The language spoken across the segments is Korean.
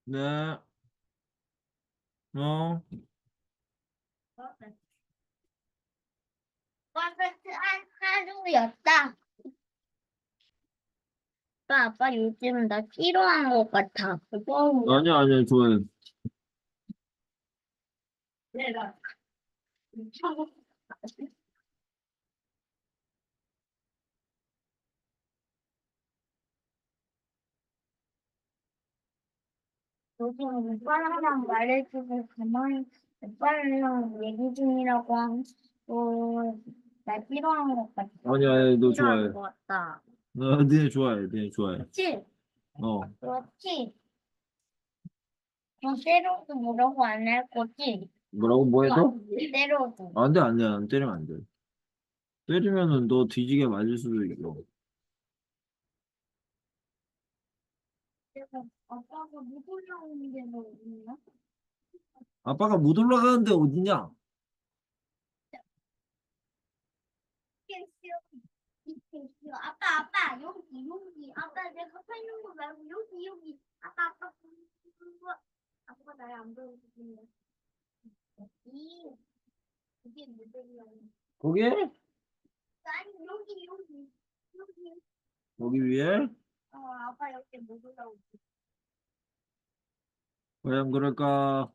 네, 어, 퍼펙트 한 하루였다. 아빠 요즘 나 피로한 것 같아. 아니야, 아니야, 좋아요. 요즘 오빠랑 말해주고 가만히 오빠랑 얘기 중이라고 하고 나 피로한 것 같아. 아니야, 아니야, 너 피로한 좋아해. 것 같다. 네 좋아해, 네 좋아해. 그치? 어, 그렇지? 너 때려도 뭐라고 안 할 거지? 뭐라고, 뭐 해서? 때려도. 안 돼, 안 돼, 안 때리면 안 돼. 때리면은 너 뒤지게 맞을 수도 있어. 그래서 아빠가 못 올라오는 게 뭐 있나? 아빠가 못 올라가는데 어디냐? 아빠, 여기. 아빠, 내가 서 있는 거 말고, 여기. 아빠, 그거. 아빠가 나를 안 보여주는데. 이게 모델이야. 거기? 아니, 여기. 거기 위에? 아빠 여기 못 올라오지. 과연 그럴까?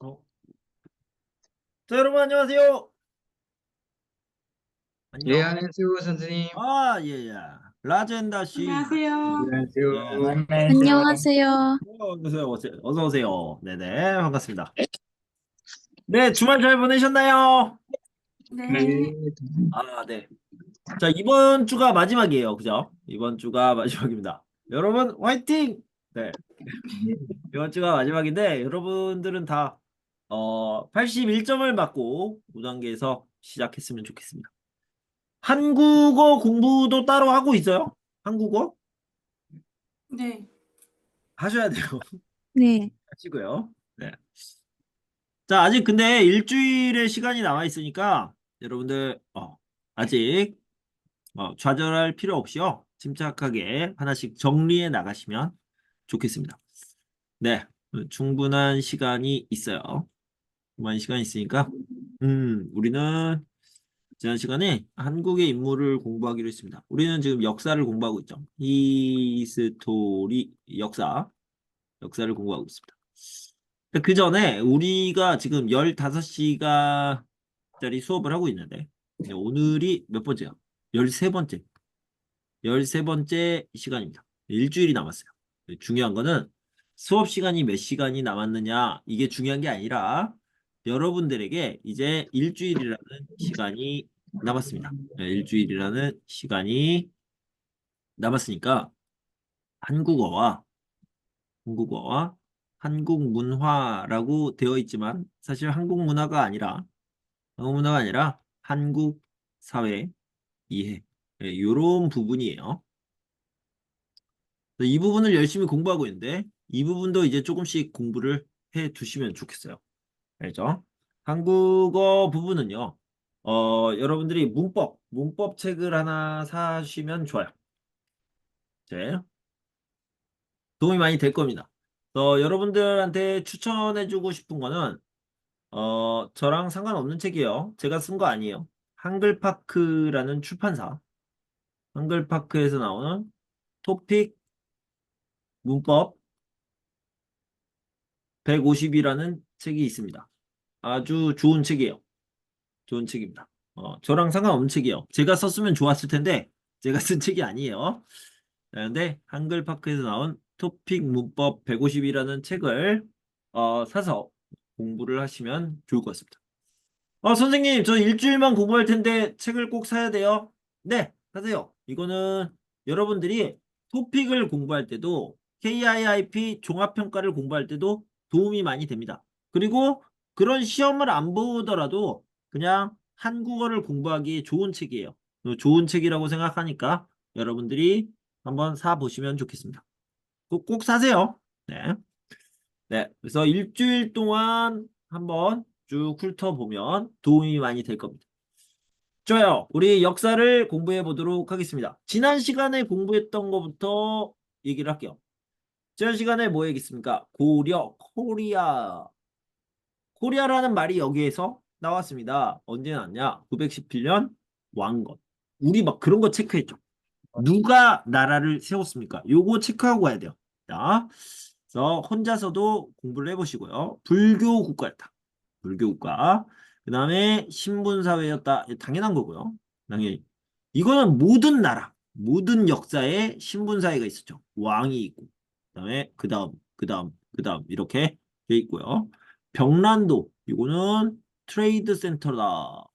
어. 자, 여러분 안녕하세요. 예, 안녕. 안녕하세요, 선생님. 아, 예, 예. 라젠다 씨. 안녕하세요. 안녕하세요. 네. 안녕하세요. 어서 오세요. 네네, 반갑습니다. 네, 주말 잘 보내셨나요? 네. 아, 네. 자, 이번 주가 마지막이에요. 그죠? 이번 주가 마지막입니다. 여러분, 화이팅! 네. 이번 주가 마지막인데, 여러분들은 다, 81점을 맞고 5단계에서 시작했으면 좋겠습니다. 한국어 공부도 따로 하고 있어요? 한국어? 네. 하셔야 돼요. 네. 하시고요. 네. 자, 아직 근데 일주일의 시간이 남아 있으니까 여러분들 아직 좌절할 필요 없이요. 침착하게 하나씩 정리해 나가시면 좋겠습니다. 네. 충분한 시간이 있어요. 충분한 시간이 있으니까 우리는 지난 시간에 한국의 인물을 공부하기로 했습니다. 우리는 지금 역사를 공부하고 있죠. 히스토리 역사를 공부하고 있습니다. 그 전에 우리가 지금 15시간짜리 수업을 하고 있는데 오늘이 몇 번째야? 13번째. 13번째 시간입니다. 일주일이 남았어요. 중요한 거는 수업 시간이 몇 시간이 남았느냐 이게 중요한 게 아니라 여러분들에게 이제 일주일이라는 시간이 남았습니다. 일주일이라는 시간이 남았으니까 한국어와 한국 문화라고 되어 있지만 사실 한국 문화가 아니라 한국 사회 이해 이런 부분이에요. 이 부분을 열심히 공부하고 있는데 이 부분도 이제 조금씩 공부를 해 두시면 좋겠어요. 알죠? 한국어 부분은요. 여러분들이 문법 책을 하나 사시면 좋아요. 네. 도움이 많이 될 겁니다. 여러분들한테 추천해주고 싶은 거는 저랑 상관없는 책이에요. 제가 쓴 거 아니에요. 한글파크라는 출판사. 한글파크에서 나오는 토픽 문법 150이라는 책이 있습니다. 아주 좋은 책이에요. 좋은 책입니다. 저랑 상관없는 책이에요. 제가 썼으면 좋았을 텐데 제가 쓴 책이 아니에요. 그런데 한글파크에서 나온 토픽 문법 150이라는 책을 사서 공부를 하시면 좋을 것 같습니다. 선생님, 저 일주일만 공부할 텐데 책을 꼭 사야 돼요? 네, 사세요. 이거는 여러분들이 토픽을 공부할 때도 KIIP 종합평가를 공부할 때도 도움이 많이 됩니다. 그리고 그런 시험을 안 보더라도 그냥 한국어를 공부하기 좋은 책이에요. 좋은 책이라고 생각하니까 여러분들이 한번 사보시면 좋겠습니다. 꼭 사세요. 네. 네. 그래서 일주일 동안 한번 쭉 훑어보면 도움이 많이 될 겁니다. 좋아요. 우리 역사를 공부해 보도록 하겠습니다. 지난 시간에 공부했던 것부터 얘기를 할게요. 지난 시간에 뭐 얘기했습니까? 고려, 코리아. 코리아라는 말이 여기에서 나왔습니다. 언제 나왔냐? 917년 왕건. 우리 막 그런 거 체크했죠. 누가 나라를 세웠습니까? 요거 체크하고 가야 돼요. 자, 그래서 혼자서도 공부를 해보시고요. 불교 국가였다. 불교 국가. 그 다음에 신분사회였다. 당연한 거고요. 당연히. 이거는 모든 나라, 모든 역사에 신분사회가 있었죠. 왕이 있고. 그 다음 이렇게 돼 있고요. 병란도. 이거는 트레이드 센터다.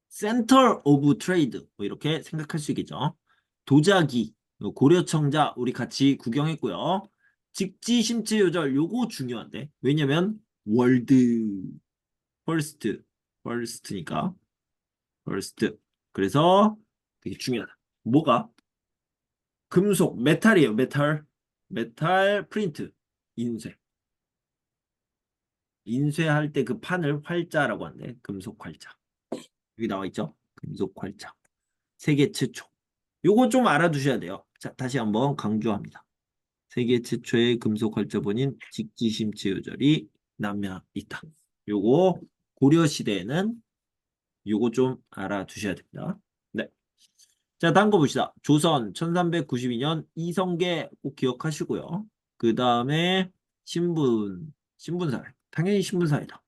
센터 오브 트레이드 뭐 이렇게 생각할 수 있겠죠. 도자기, 고려청자 우리 같이 구경했고요. 직지심체 요절 요거 중요한데 왜냐면 월드 퍼스트니까 퍼스트 그래서 되게 중요하다. 뭐가? 금속 메탈이에요. 메탈 프린트 인쇄 인쇄할 때 그 판을 활자라고 하는데 금속 활자 여기 나와 있죠. 금속 활자 세계 최초. 요거 좀 알아두셔야 돼요. 자, 다시 한번 강조합니다. 세계 최초의 금속 활자본인 직지심체 요절이 남미에 있다. 요거 고려 시대에는 요거 좀 알아두셔야 됩니다. 네. 자, 다음 거 봅시다. 조선 1392년 이성계 꼭 기억하시고요. 그 다음에 신분사회. 당연히 신분사회다.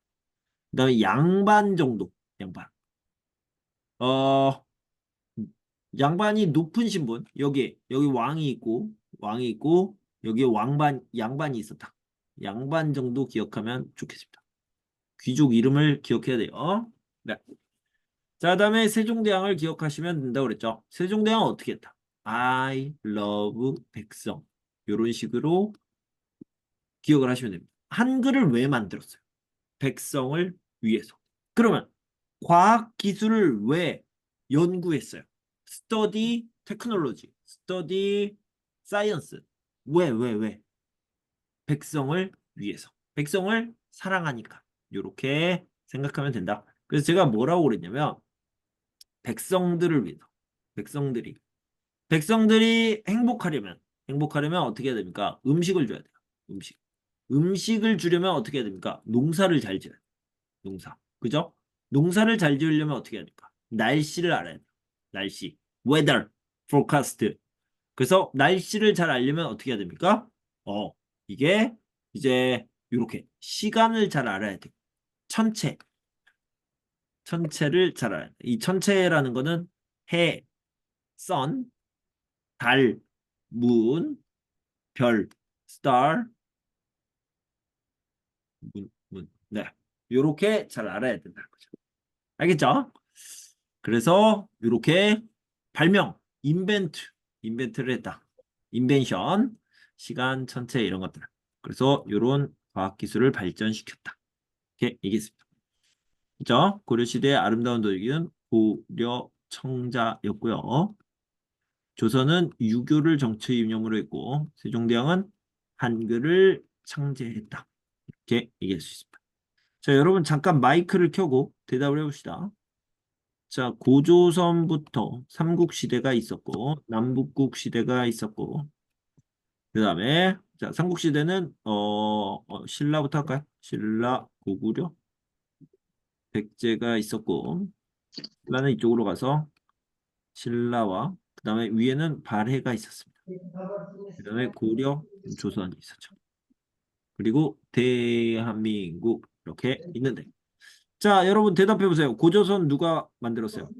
그 다음에 양반 정도. 양반. 어, 양반이 높은 신분 여기 왕이 있고 여기에 양반이 있었다. 양반 정도 기억하면 좋겠습니다. 귀족 이름을 기억해야 돼요. 네. 자, 그다음에 세종대왕을 기억하시면 된다고 그랬죠. 세종대왕은 어떻게 했다? I love 백성. 이런 식으로 기억을 하시면 됩니다. 한글을 왜 만들었어요? 백성을 위해서. 그러면 과학 기술을 왜 연구했어요? 스터디 테크놀로지, 스터디 사이언스. 왜? 백성을 위해서. 백성을 사랑하니까. 이렇게 생각하면 된다. 그래서 제가 뭐라고 그랬냐면 백성들을 위해서. 백성들이 행복하려면 어떻게 해야 됩니까? 음식을 줘야 돼요. 음식을 주려면 어떻게 해야 됩니까? 농사를 잘 지어야 돼요. 농사. 그죠? 농사를 잘 지으려면 어떻게 해야 됩니까? 날씨를 알아야 돼요. 날씨. weather, forecast. 그래서 날씨를 잘 알려면 어떻게 해야 됩니까? 이게 이제 이렇게 시간을 잘 알아야 돼요. 천체를 잘 알아야 돼요. 이 천체라는 거는 해, sun, 달, moon, 별, star, 네. 이렇게 잘 알아야 된다는 거죠. 알겠죠? 그래서 이렇게 발명, 인벤트를 했다. 인벤션, 시간, 천체 이런 것들. 그래서 이런 과학기술을 발전시켰다. 이렇게 얘기했습니다. 그죠? 고려시대의 아름다운 도시는 고려청자였고요. 조선은 유교를 정치 이념으로 했고 세종대왕은 한글을 창제했다. 이렇게 얘기할 수 있습니다. 자, 여러분 잠깐 마이크를 켜고 대답을 해봅시다. 자, 고조선부터 삼국시대가 있었고 남북국 시대가 있었고 그 다음에 자 삼국시대는 신라부터 할까요? 신라, 고구려, 백제가 있었고 신라는 이쪽으로 가서 신라와 그 다음에 위에는 발해가 있었습니다. 그 다음에 고려, 조선이 있었죠. 그리고 대한민국 이렇게 있는데 자 여러분 대답해 보세요. 고조선 누가 만들었어요?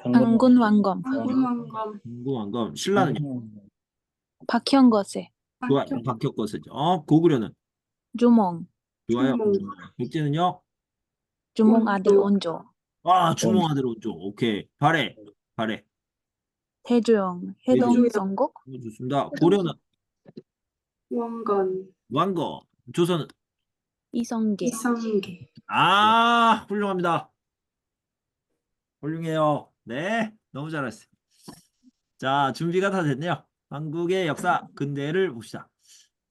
장군왕건, 장군왕건. 궁금한 신라는요? 박형거세, 좋아요. 박혁거세죠. 고구려는 주몽, 좋아요. 주몽. 백제는요? 주몽 아들 원조. 온조, 아 주몽아들 오죠. 오케이. 발해. 태조영, 태조영. 해동성국, 좋습니다. 고려는 왕건. 왕거. 조선은 이성계, 이성계. 훌륭합니다. 훌륭해요. 네, 너무 잘했어요. 자, 준비가 다 됐네요. 한국의 역사 근대를 봅시다.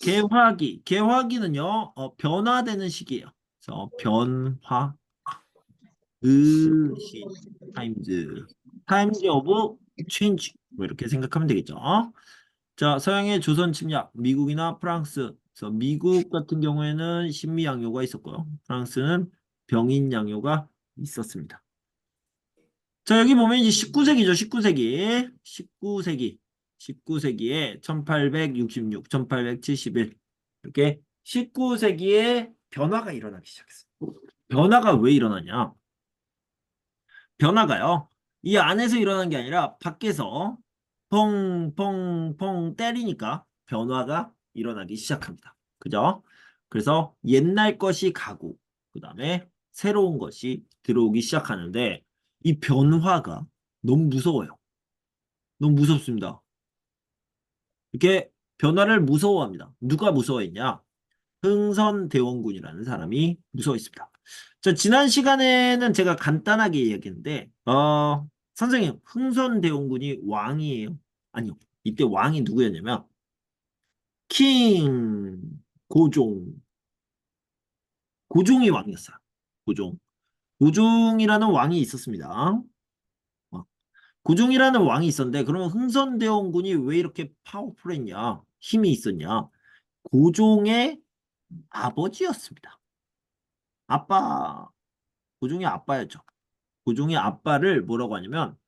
개화기는요, 변화되는 시기예요. 그래서 변화, 타임즈 오브 체인지 뭐 이렇게 생각하면 되겠죠. 자, 서양의 조선 침략, 미국이나 프랑스. 그래서 미국 같은 경우에는 신미양요가 있었고요. 프랑스는 병인양요가 있었습니다. 자, 여기 보면 이제 19세기죠. 19세기에 1866, 1871 이렇게 19세기에 변화가 일어나기 시작했어요. 변화가 왜 일어나냐? 변화가요. 이 안에서 일어난 게 아니라 밖에서 펑펑펑 때리니까 변화가 일어나기 시작합니다. 그죠? 그래서 옛날 것이 가고 그 다음에 새로운 것이 들어오기 시작하는데 이 변화가 너무 무서워요. 너무 무섭습니다. 이렇게 변화를 무서워합니다. 누가 무서워했냐? 흥선대원군이라는 사람이 무서워했습니다. 자, 지난 시간에는 제가 간단하게 이야기했는데 선생님, 흥선대원군이 왕이에요? 아니요. 이때 왕이 누구였냐면 킹 고종이 왕이었어요. 고종이라는 왕이 있었습니다. 고종이라는 왕이 있었는데 그러면 흥선대원군이 왜 이렇게 파워풀했냐? 힘이 있었냐? 고종의 아버지였습니다. 고종의 아빠였죠. 고종의 아빠를 뭐라고 하냐면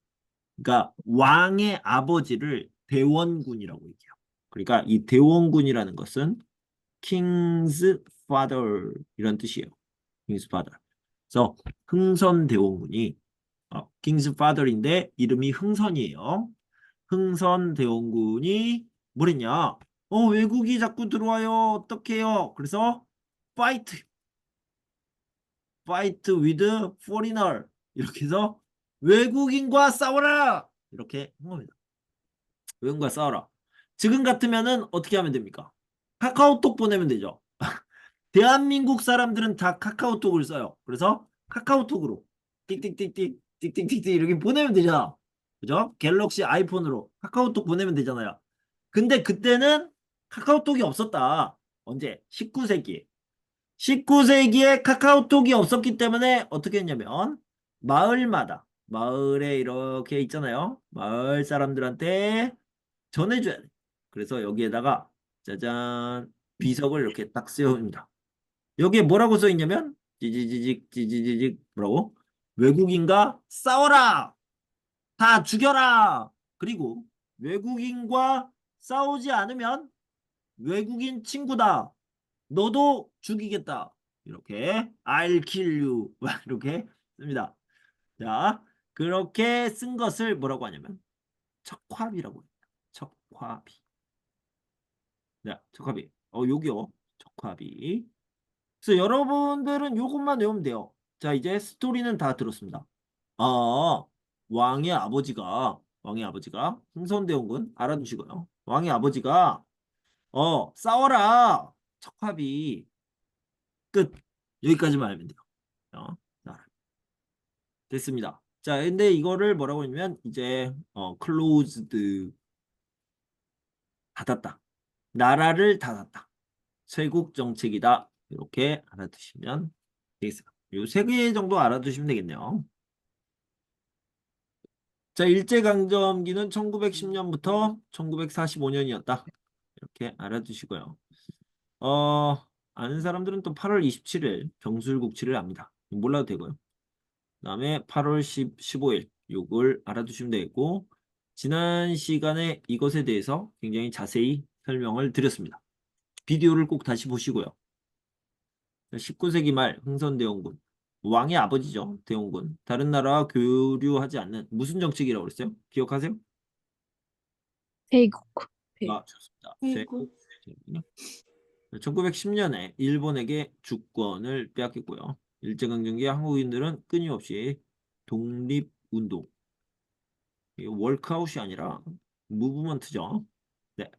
그러니까 왕의 아버지를 대원군이라고 얘기해요. 그러니까 이 대원군이라는 것은 King's Father 이런 뜻이에요. King's Father. 그래서 흥선대원군이 King's Father인데 이름이 흥선이에요. 흥선대원군이 뭐랬냐? 외국이 자꾸 들어와요. 어떡해요? 그래서 fight with foreigner 이렇게 해서 외국인과 싸워라 이렇게 한 겁니다. 외국인과 싸워라. 지금 같으면은 어떻게 하면 됩니까? 카카오톡 보내면 되죠. 대한민국 사람들은 다 카카오톡을 써요. 그래서 카카오톡으로 띡띡띡띡 띡띡띡띡 이렇게 보내면 되잖아. 그죠? 갤럭시 아이폰으로 카카오톡 보내면 되잖아요. 근데 그때는 카카오톡이 없었다. 언제? 19세기에. 19세기에 카카오톡이 없었기 때문에 어떻게 했냐면 마을에 이렇게 있잖아요. 마을 사람들한테 전해줘야 돼. 그래서 여기에다가 짜잔 비석을 이렇게 딱 세웁니다. 여기에 뭐라고 써 있냐면 찌지지직 뭐라고? 외국인과 싸워라! 다 죽여라! 그리고 외국인과 싸우지 않으면 외국인 친구다. 너도 죽이겠다. 이렇게 I'll kill you 이렇게 씁니다. 자, 그렇게 쓴 것을 뭐라고 하냐면 척화비라고 합니다. 척화비. 자, 척화비. 여기요. 척화비. 그래서 여러분들은 요것만 외우면 돼요. 자, 이제 스토리는 다 들었습니다. 아, 왕의 아버지가 흥선대원군 알아두시고요. 왕의 아버지가 싸워라. 척화비. 끝. 여기까지만 알면 돼요. 자, 됐습니다. 자, 근데 이거를 뭐라고 하냐면 이제 closed 닫았다. 나라를 닫았다. 쇄국 정책이다. 이렇게 알아두시면 되겠어요. 요 세 개 정도 알아두시면 되겠네요. 자, 일제강점기는 1910년부터 1945년이었다. 이렇게 알아두시고요. 아는 사람들은 또 8월 27일 병술국치를 압니다. 몰라도 되고요. 그다음에 8월 15일 요걸 알아두시면 되겠고 지난 시간에 이것에 대해서 굉장히 자세히 설명을 드렸습니다. 비디오를 꼭 다시 보시고요. 19세기 말 흥선대원군 왕의 아버지죠. 대원군 다른 나라와 교류하지 않는 무슨 정책이라고 그랬어요? 기억하세요? 태국. 아, 좋습니다. 태국. 1910년에 일본에게 주권을 빼앗겼고요. 일제강점기 한국인들은 끊임없이 독립운동, 이게 월크아웃이 아니라 무브먼트죠. 네.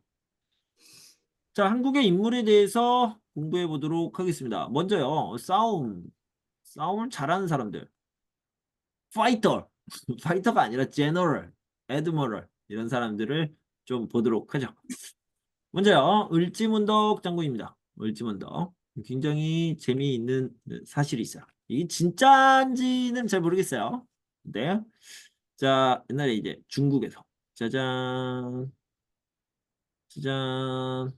자, 한국의 인물에 대해서 공부해 보도록 하겠습니다. 먼저요, 싸움을 잘하는 사람들. 파이터, 파이터가 아니라 제너럴, 애드머럴 이런 사람들을 좀 보도록 하죠. 먼저요, 을지문덕 장군입니다. 을지문덕. 굉장히 재미있는 사실이 있어요. 이게 진짜인지는 잘 모르겠어요. 네. 자, 옛날에 이제 중국에서 짜잔, 짜잔.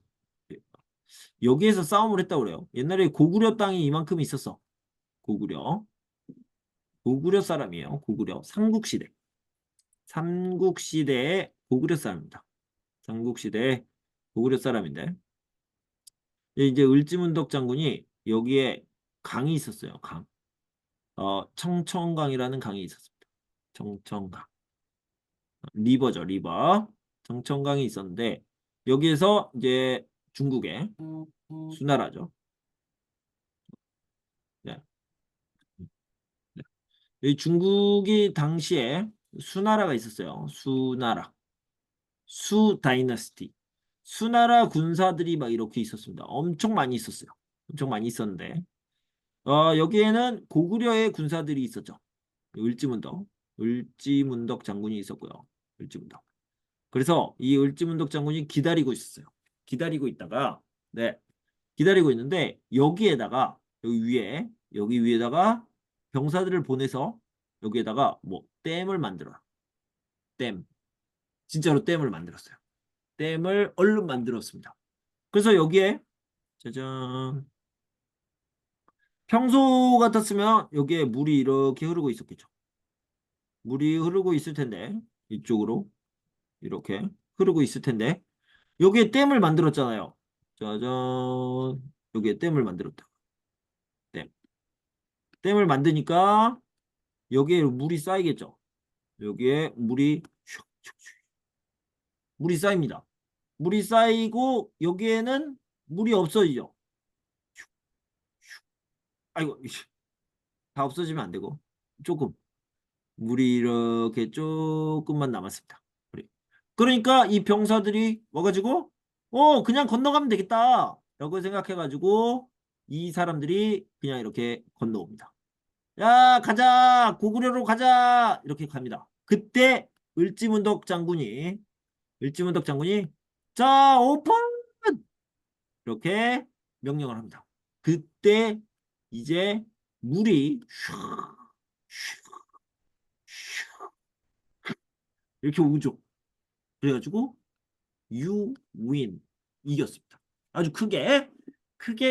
여기에서 싸움을 했다고 그래요. 옛날에 고구려 땅이 이만큼 있었어. 고구려. 고구려 사람이에요. 고구려. 삼국시대. 삼국시대의 고구려 사람입니다. 삼국시대의 고구려 사람인데 이제 을지문덕 장군이 여기에 강이 있었어요. 강. 청천강이라는 강이 있었습니다. 청천강. 리버죠, 리버. 청천강이 있었는데 여기에서 이제 중국의 수나라죠. 네. 네. 이 중국이 당시에 수나라가 있었어요. 수나라. 수 다이너스티. 수나라 군사들이 막 이렇게 있었습니다. 엄청 많이 있었어요. 엄청 많이 있었는데 여기에는 고구려의 군사들이 있었죠. 을지문덕. 을지문덕 장군이 있었고요. 을지문덕. 그래서 이 을지문덕 장군이 기다리고 있었어요. 기다리고 있다가 네. 기다리고 있는데 여기에다가 여기 위에다가 병사들을 보내서 여기에다가 뭐 댐을 만들어라. 댐. 진짜로 댐을 만들었어요. 댐을 얼른 만들었습니다. 그래서 여기에 짜잔 평소 같았으면 여기에 물이 이렇게 흐르고 있었겠죠. 물이 흐르고 있을 텐데 이쪽으로 이렇게 흐르고 있을 텐데 여기에 댐을 만들었잖아요. 짜잔 여기에 댐을 만들었다. 댐. 댐을 만드니까 여기에 물이 쌓이겠죠. 여기에 물이 쌓입니다. 물이 쌓이고 여기에는 물이 없어지죠. 아이고 다 없어지면 안 되고 조금 물이 이렇게 조금만 남았습니다. 그러니까 이 병사들이 와가지고 그냥 건너가면 되겠다 라고 생각해가지고 이 사람들이 그냥 이렇게 건너옵니다. 야 가자 고구려로 가자 이렇게 갑니다. 그때 을지문덕 장군이 자 오픈 이렇게 명령을 합니다. 그때 이제 물이 이렇게 오죠. 그래가지고 you win 이겼습니다. 아주 크게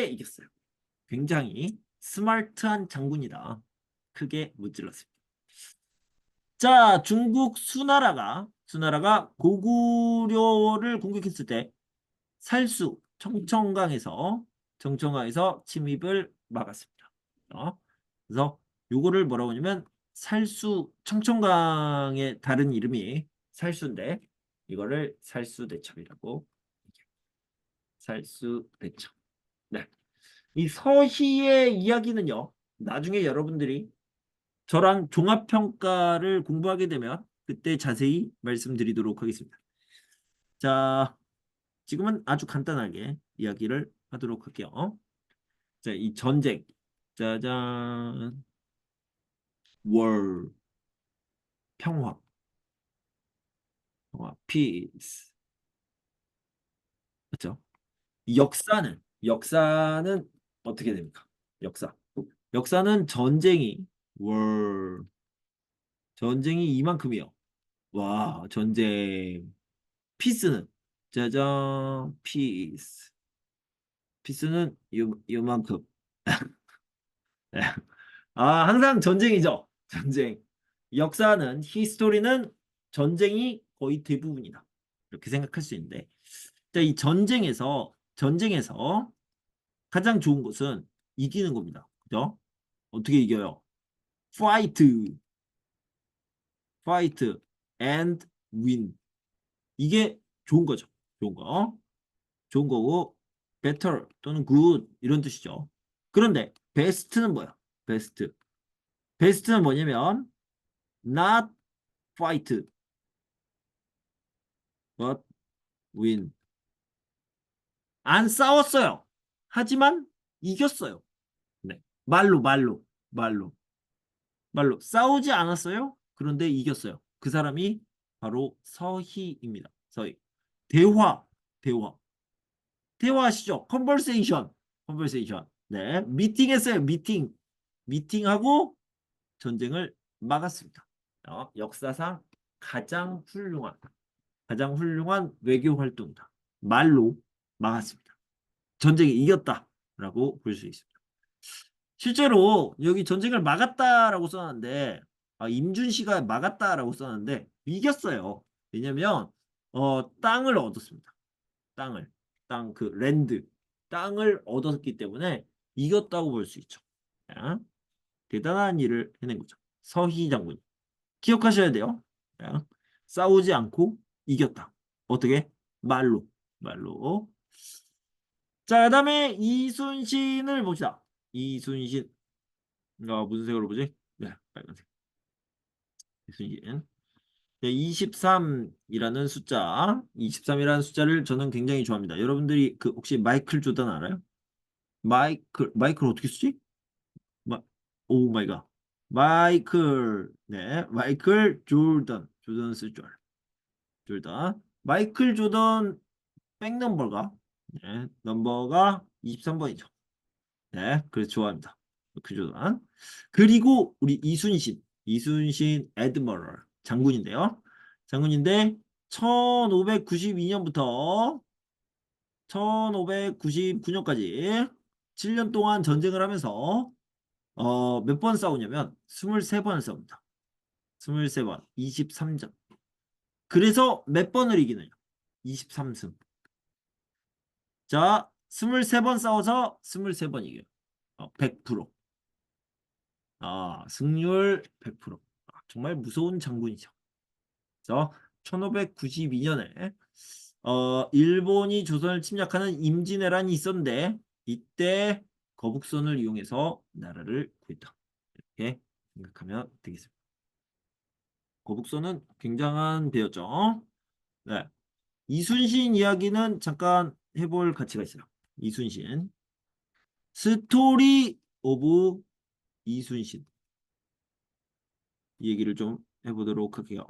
이겼어요. 굉장히 스마트한 장군이다. 크게 무찔렀습니다. 자, 중국 수나라가 고구려를 공격했을 때 살수 청천강에서 침입을 막았습니다. 그래서 요거를 뭐라고 하냐면 살수 청천강의 다른 이름이 살수인데 이거를 살수대첩이라고 살수대첩. 네. 이 서희의 이야기는요. 나중에 여러분들이 저랑 종합평가를 공부하게 되면 그때 자세히 말씀드리도록 하겠습니다. 자, 지금은 아주 간단하게 이야기를 하도록 할게요. 자, 이 전쟁. 짜잔. 월. 평화. peace. 그렇죠? 역사는 어떻게 됩니까? 역사는 전쟁이 이만큼이요. 와, 전쟁. 피스는 짜잔, 피스는 요만큼. 네. 아, 항상 전쟁이죠. 전쟁. 역사는 히스토리는 전쟁이 거의 대부분이다. 이렇게 생각할 수 있는데, 자, 이 전쟁에서 가장 좋은 것은 이기는 겁니다. 그죠? 어떻게 이겨요? fight, fight and win. 이게 좋은 거죠. 좋은 거. 좋은 거고 better 또는 good 이런 뜻이죠. 그런데 best는 뭐야? best는 뭐냐면 not fight but win. 안 싸웠어요. 하지만 이겼어요. 네. 말로 싸우지 않았어요. 그런데 이겼어요. 그 사람이 바로 서희입니다. 서희. 대화 대화 대화하시죠. 컨버세이션. 네, 미팅했어요. 미팅하고 전쟁을 막았습니다. 역사상 가장 훌륭한 외교 활동이다. 말로 막았습니다. 전쟁이 이겼다라고 볼 수 있습니다. 실제로 여기 전쟁을 막았다라고 써놨는데 임준씨가 막았다라고 써놨는데 이겼어요. 왜냐면 땅을 얻었습니다. 땅을 얻었기 때문에 이겼다고 볼 수 있죠. 자, 대단한 일을 해낸 거죠. 서희 장군이. 기억하셔야 돼요. 자, 싸우지 않고 이겼다. 어떻게? 말로. 자, 그다음에 이순신을 봅시다. 이순신. 무슨 색으로 보지? 네, 빨간색. 이순신. 네, 23이라는 숫자를 저는 굉장히 좋아합니다. 여러분들이 혹시 마이클 조던 알아요? 마이클 어떻게 쓰지? 오 마이 갓. 마이클 조던 쓸 줄 알아. 마이클 조던 백넘버가 넘버가 23번이죠. 네, 그래서 좋아합니다. 마이클 조던. 그리고 우리 이순신 애드머럴 장군인데 1592년부터 1599년까지 7년 동안 전쟁을 하면서 몇 번 싸우냐면 23번 싸웁니다. 23번 23전. 그래서 몇 번을 이기느냐? 23승. 자, 23번 싸워서 23번 이겨요. 100%. 승률 100%. 정말 무서운 장군이죠. 그래서 1592년에 일본이 조선을 침략하는 임진왜란이 있었는데 이때 거북선을 이용해서 나라를 구했다. 이렇게 생각하면 되겠습니다. 거북선은 굉장한 배였죠. 네. 이순신 이야기는 잠깐 해볼 가치가 있어요. 이순신. 스토리 오브 이순신. 이 얘기를 좀 해보도록 할게요.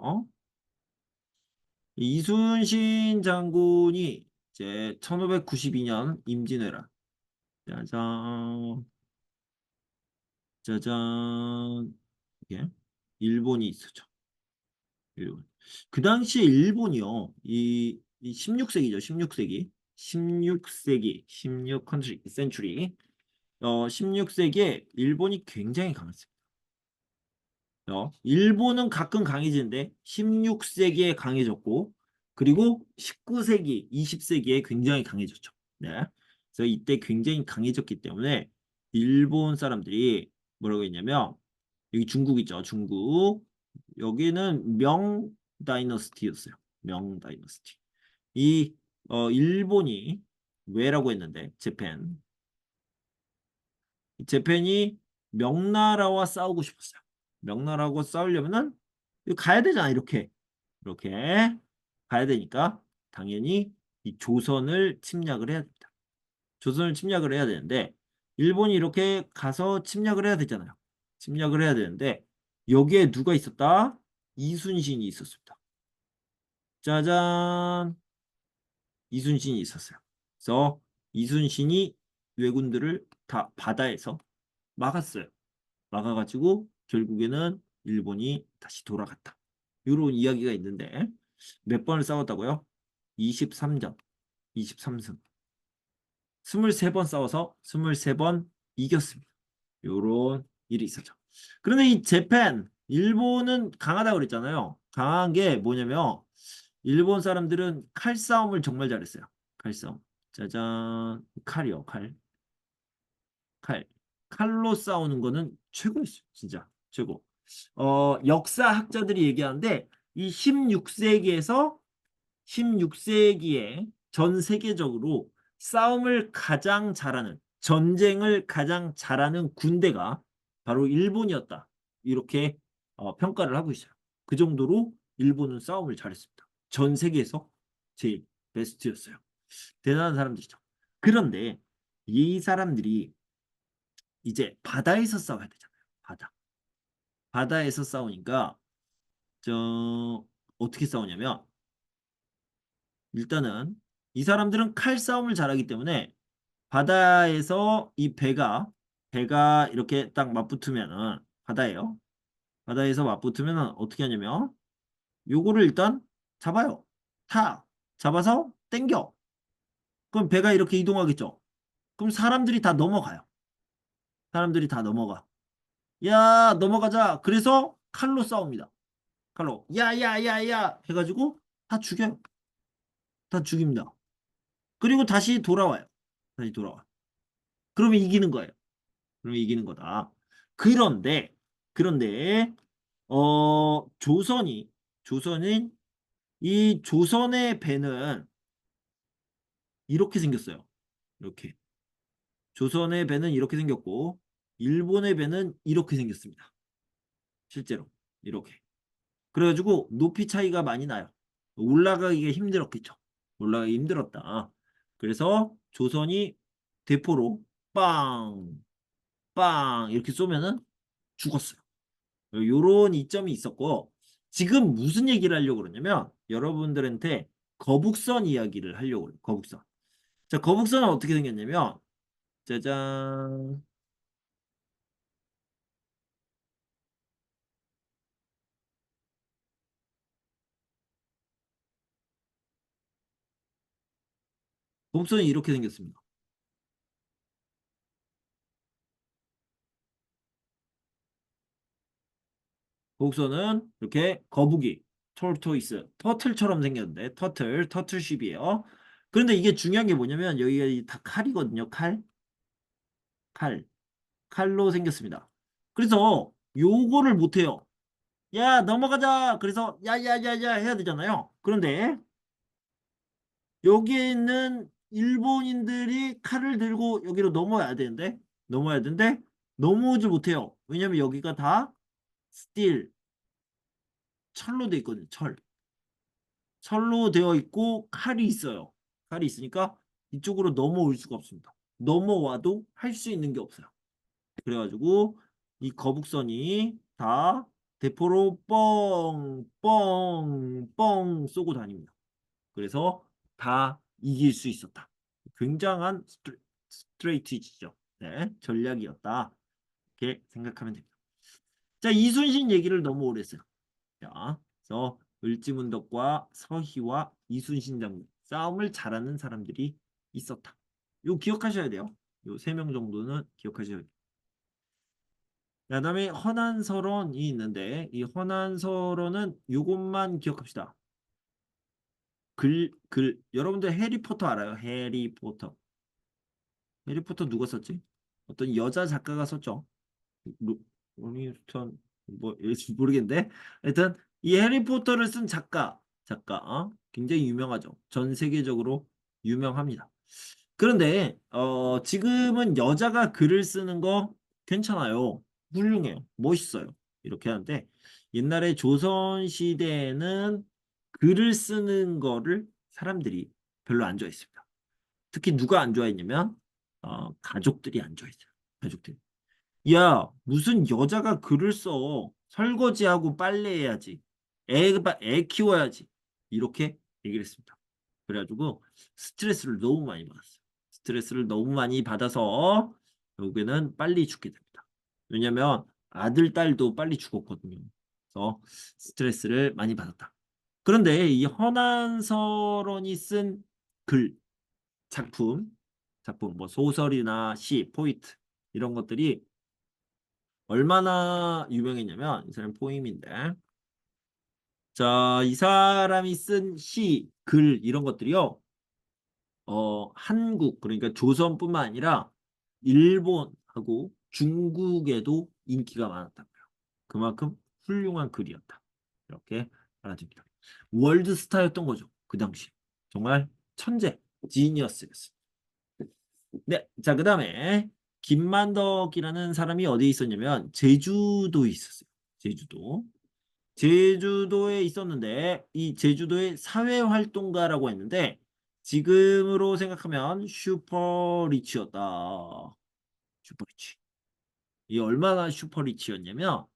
이순신 장군이 이제 1592년 임진왜란. 짜잔. 이게 일본이 있었죠. 일본. 그 당시에 일본이요. 이 16세기죠. 16 센츄리. 16세기에 일본이 굉장히 강했습니다. 일본은 가끔 강해지는데 16세기에 강해졌고 그리고 19세기, 20세기에 굉장히 강해졌죠. 네. 그래서 이때 굉장히 강해졌기 때문에 일본 사람들이 뭐라고 했냐면 여기 중국 있죠. 중국. 여기는 명 다이너스티였어요. 명 다이너스티. 이 일본이 왜라고 했는데 재팬이 명나라와 싸우고 싶었어요. 명나라하고 싸우려면은 가야 되잖아. 이렇게 가야 되니까 당연히 이 조선을 침략을 해야 됩니다. 조선을 침략을 해야 되는데 일본이 이렇게 가서 침략을 해야 되잖아요. 침략을 해야 되는데 여기에 누가 있었다? 이순신이 있었습니다. 짜잔. 이순신이 있었어요. 그래서 이순신이 왜군들을 다 바다에서 막았어요. 막아가지고 결국에는 일본이 다시 돌아갔다. 이런 이야기가 있는데 몇 번을 싸웠다고요? 23전, 23승. 23번 싸워서 23번 이겼습니다. 요런 일이 있었죠. 그런데 이 재팬, 일본은 강하다고 그랬잖아요. 강한 게 뭐냐면 일본 사람들은 칼싸움을 정말 잘했어요. 칼싸움. 짜잔. 칼이요, 칼. 칼. 칼로 싸우는 거는 최고였어요. 진짜 최고. 역사학자들이 얘기하는데 이 16세기에 전 세계적으로 싸움을 가장 잘하는, 전쟁을 가장 잘하는 군대가 바로 일본이었다. 이렇게 평가를 하고 있어요. 그 정도로 일본은 싸움을 잘했습니다. 전 세계에서 제일 베스트였어요. 대단한 사람들이죠. 그런데 이 사람들이 이제 바다에서 싸워야 되잖아요. 바다에서 싸우니까 어떻게 싸우냐면 일단은 이 사람들은 칼싸움을 잘하기 때문에 바다에서 이 배가 이렇게 딱 맞붙으면은 바다예요. 바다에서 맞붙으면은 어떻게 하냐면 요거를 일단 잡아요. 탁 잡아서 당겨. 그럼 배가 이렇게 이동하겠죠. 그럼 사람들이 다 넘어가요. 사람들이 다 넘어가. 야, 넘어가자. 그래서 칼로 싸웁니다. 칼로. 야, 야, 야, 야 해가지고 다 죽여요. 다 죽입니다. 그리고 다시 돌아와요. 다시 돌아와. 그러면 이기는 거예요. 그러면 이기는 거다. 그런데, 그런데, 조선인, 이 조선의 배는 이렇게 생겼어요. 이렇게. 조선의 배는 이렇게 생겼고, 일본의 배는 이렇게 생겼습니다. 실제로. 이렇게. 그래가지고 높이 차이가 많이 나요. 올라가기가 힘들었겠죠. 올라가기 힘들었다. 그래서 조선이 대포로 빵, 빵 이렇게 쏘면은 죽었어요. 요런 이점이 있었고 지금 무슨 얘기를 하려고 그러냐면 여러분들한테 거북선 이야기를 하려고 그래요. 거북선. 자, 거북선은 어떻게 생겼냐면 짜잔. 거북선이 이렇게 생겼습니다. 곡선은 이렇게 거북이, 톨토이스, 터틀처럼 생겼는데 터틀쉽이에요. 그런데 이게 중요한 게 뭐냐면 여기가 다 칼이거든요. 칼, 칼로 생겼습니다. 그래서 요거를 못해요. 야, 넘어가자. 그래서 야야야야 해야 되잖아요. 그런데 여기에 있는 일본인들이 칼을 들고 여기로 넘어야 되는데 넘어오지 못해요. 왜냐면 여기가 다 스틸, 철로 돼 있거든요. 철로 되어 있고 칼이 있어요. 칼이 있으니까 이쪽으로 넘어올 수가 없습니다. 넘어와도 할 수 있는 게 없어요. 그래가지고 이 거북선이 다 대포로 뻥, 뻥, 뻥 쏘고 다닙니다. 그래서 다 이길 수 있었다. 굉장한 스트레이티지죠. 네, 전략이었다. 이렇게 생각하면 됩니다. 자, 이순신 얘기를 너무 오래 했어요. 자, 그래서 을지문덕과 서희와 이순신 장군 싸움을 잘하는 사람들이 있었다. 요 기억하셔야 돼요. 요 세 명 정도는 기억하셔야 돼요. 그다음에 허난설원이 있는데 이 허난설원은 요것만 기억합시다. 여러분들 해리포터 알아요? 해리포터. 해리포터 누가 썼지? 어떤 여자 작가가 썼죠. 로니 스턴 뭐 모르겠는데 하여튼 이 해리포터를 쓴 작가 굉장히 유명하죠. 전 세계적으로 유명합니다. 그런데 지금은 여자가 글을 쓰는 거 괜찮아요. 훌륭해요. 멋있어요. 이렇게 하는데 옛날에 조선 시대에는 글을 쓰는 거를 사람들이 별로 안 좋아했습니다. 특히 누가 안 좋아했냐면 가족들이 안 좋아했어요. 가족들이. 야, 무슨 여자가 글을 써. 설거지하고 빨래해야지. 애 키워야지. 이렇게 얘기를 했습니다. 그래가지고 스트레스를 너무 많이 받았어요. 스트레스를 너무 많이 받아서 결국에는 빨리 죽게 됩니다. 왜냐면 아들, 딸도 빨리 죽었거든요. 그래서 스트레스를 많이 받았다. 그런데 이 허난서론이 쓴 글, 작품, 뭐 소설이나 시, 포이트 이런 것들이 얼마나 유명했냐면 이 사람 포임인데 자, 이 사람이 쓴 시, 글 이런 것들이요. 한국 그러니까 조선뿐만 아니라 일본하고 중국에도 인기가 많았다고요. 그만큼 훌륭한 글이었다. 이렇게 알아줍니다. 월드스타였던 거죠. 그 당시. 정말 천재, 지니어스였어요. 네, 자, 그 다음에 김만덕이라는 사람이 어디에 있었냐면 제주도에 있었어요. 제주도. 제주도에 있었는데 이 제주도의 사회활동가라고 했는데 지금으로 생각하면 슈퍼리치였다. 슈퍼리치. 이 얼마나 슈퍼리치였냐면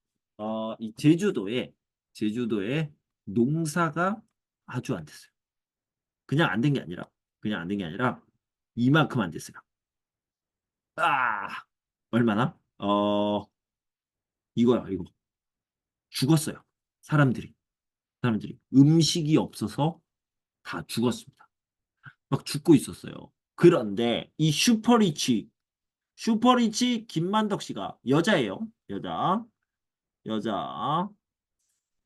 이 제주도에 농사가 아주 안 됐어요. 그냥 안 된 게 아니라 이만큼 안 됐어요. 아, 얼마나? 이거야, 이거. 죽었어요. 사람들이. 음식이 없어서 다 죽었습니다. 막 죽고 있었어요. 그런데 이 슈퍼리치 김만덕 씨가 여자예요. 여자.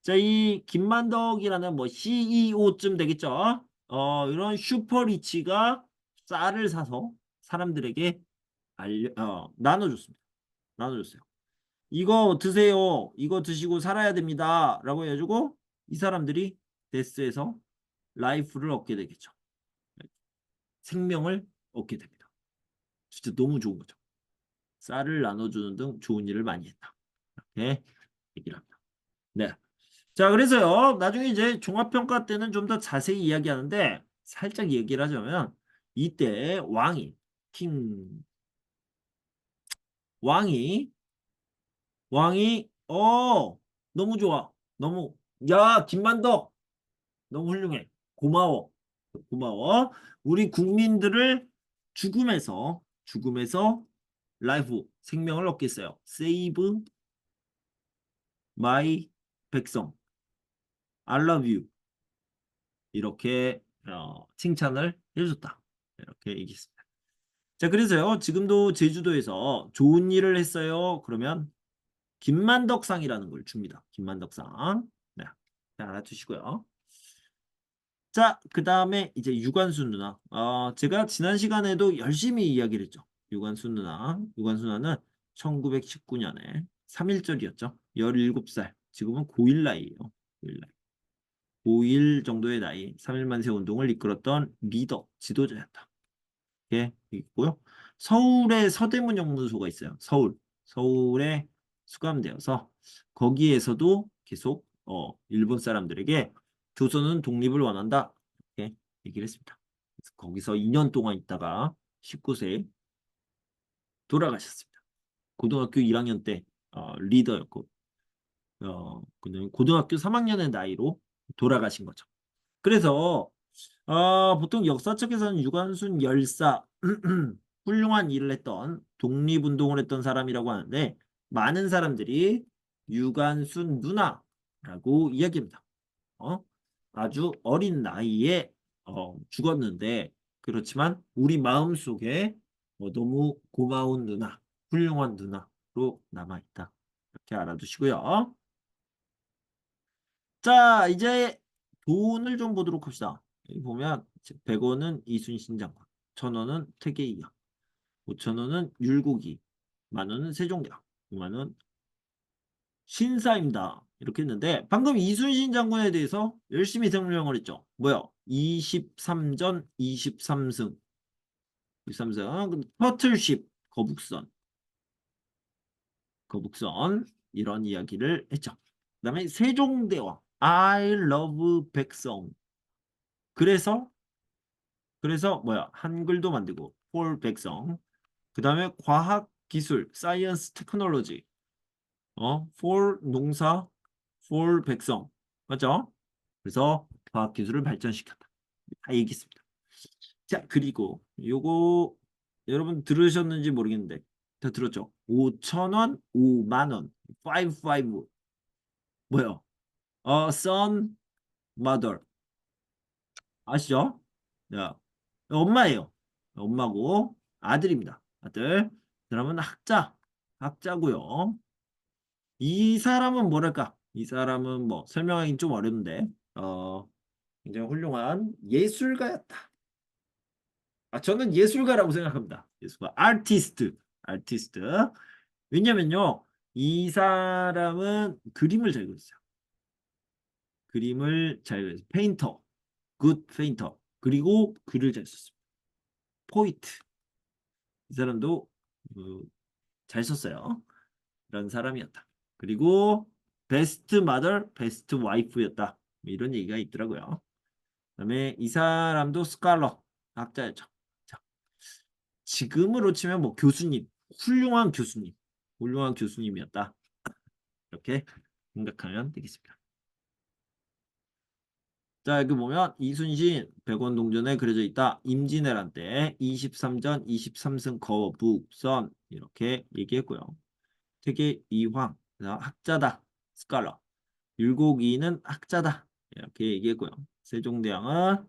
자, 이 김만덕이라는 뭐 CEO쯤 되겠죠. 이런 슈퍼리치가 쌀을 사서 사람들에게 나눠줬습니다. 나눠줬어요. 이거 드세요. 이거 드시고 살아야 됩니다. 라고 해가지고 이 사람들이 데스에서 라이프를 얻게 되겠죠. 생명을 얻게 됩니다. 진짜 너무 좋은 거죠. 쌀을 나눠주는 등 좋은 일을 많이 했다. 이렇게 얘기를 합니다. 네. 자, 그래서요. 나중에 이제 종합평가 때는 좀 더 자세히 이야기하는데 살짝 얘기를 하자면 이때 왕이 너무 좋아. 너무 야, 김만덕 너무 훌륭해. 고마워. 우리 국민들을 죽음에서 라이프 생명을 얻겠어요. Save my 백성. I love you. 이렇게 칭찬을 해줬다. 이렇게 얘기했습니다. 자, 그래서요. 지금도 제주도에서 좋은 일을 했어요. 그러면 김만덕상이라는 걸 줍니다. 김만덕상. 네, 잘 알아두시고요. 자, 그 다음에 이제 유관순 누나. 제가 지난 시간에도 열심히 이야기를 했죠. 유관순 누나는 1919년에 3.1절이었죠. 17살. 지금은 고1 나이예요. 고1 나이. 고1 정도의 나이. 3.1 만세 운동을 이끌었던 리더, 지도자였다. 이렇게 있고요. 서울에 서대문 영문소가 있어요. 서울에 수감되어서 거기에서도 계속 일본 사람들에게 조선은 독립을 원한다. 이렇게 얘기를 했습니다. 그래서 거기서 2년 동안 있다가 19세에 돌아가셨습니다. 고등학교 1학년 때 리더였고 고등학교 3학년의 나이로 돌아가신 거죠. 그래서 보통 역사책에서는 유관순 열사 훌륭한 일을 했던 독립운동을 했던 사람이라고 하는데 많은 사람들이 유관순 누나라고 이야기합니다. 아주 어린 나이에 죽었는데 그렇지만 우리 마음속에 너무 고마운 누나, 훌륭한 누나로 남아있다. 이렇게 알아두시고요. 자, 이제 돈을 좀 보도록 합시다. 여기 보면 100원은 이순신 장군, 1000원은 태계이야, 5000원은 율곡이, 10,000원은 세종대왕, 5만원 신사입니다. 이렇게 했는데 방금 이순신 장군에 대해서 열심히 설명을 했죠. 뭐야? 23전 23승. 23승. 터틀십 거북선 이런 이야기를 했죠. 그 다음에 세종대왕 I love 백성. 그래서 뭐야? 한글도 만들고 for 백성. 그 다음에 과학 기술 science technology for 농사 for 백성. 맞죠? 그래서 과학기술을 발전시켰다. 다 얘기했습니다. 자, 그리고 요거 여러분 들으셨는지 모르겠는데 다 들었죠? 5,000원, 5만 원, 5, 뭐요? son, mother. 아시죠? 야, 엄마예요. 엄마고 아들입니다. 아들. 그러면 학자고요. 이 사람은 뭐랄까? 이 사람은 뭐 설명하기 좀 어렵는데 굉장히 훌륭한 예술가였다. 저는 예술가라고 생각합니다. 예술가, 아티스트. 왜냐면요, 이 사람은 그림을 잘 그렸어요. 그림을 잘 그렸어요. 페인터, 굿 페인터. 그리고 글을 잘 썼습니다. 포이트. 이 사람도 잘 썼어요. 그런 사람이었다. 그리고 베스트 마더, 베스트 와이프였다. 이런 얘기가 있더라고요. 그다음에 이 사람도 스칼러, 학자였죠. 자, 지금으로 치면 뭐 교수님, 훌륭한 교수님이었다. 이렇게 생각하면 되겠습니다. 자, 여기 보면 이순신 100원 동전에 그려져 있다. 임진왜란 때 23전 23승 거북선 이렇게 얘기했고요. 세계 이황 학자다. 스칼러. 율곡이는 학자다. 이렇게 얘기했고요. 세종대왕은